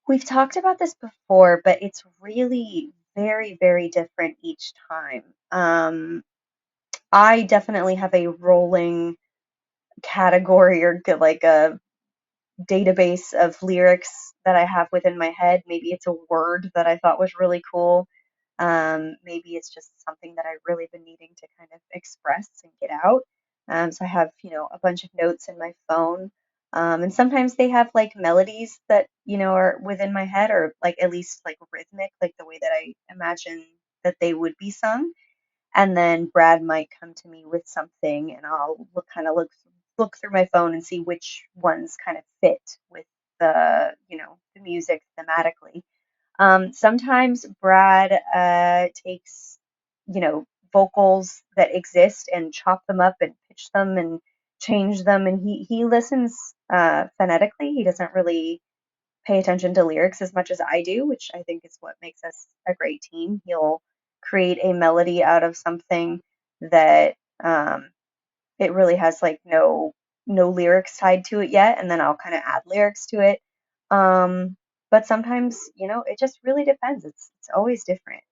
We've talked about this before, but it's really very, very different each time. I definitely have a rolling category or like a database of lyrics that I have within my head. Maybe it's a word that I thought was really cool. Maybe it's just something that I've really been needing to kind of express and get out. So I have, a bunch of notes in my phone. And sometimes they have like melodies that, are within my head or like at least like rhythmic, like the way that I imagine that they would be sung. And then Brad might come to me with something, and I'll look through my phone and see which ones kind of fit with the music thematically. Sometimes Brad takes, vocals that exist and chop them up and pitch them and change them, and he listens phonetically. He doesn't really pay attention to lyrics as much as I do, which I think is what makes us a great team. He'll create a melody out of something that it really has like no lyrics tied to it yet, and then I'll kind of add lyrics to it. But sometimes, it just really depends. It's always different.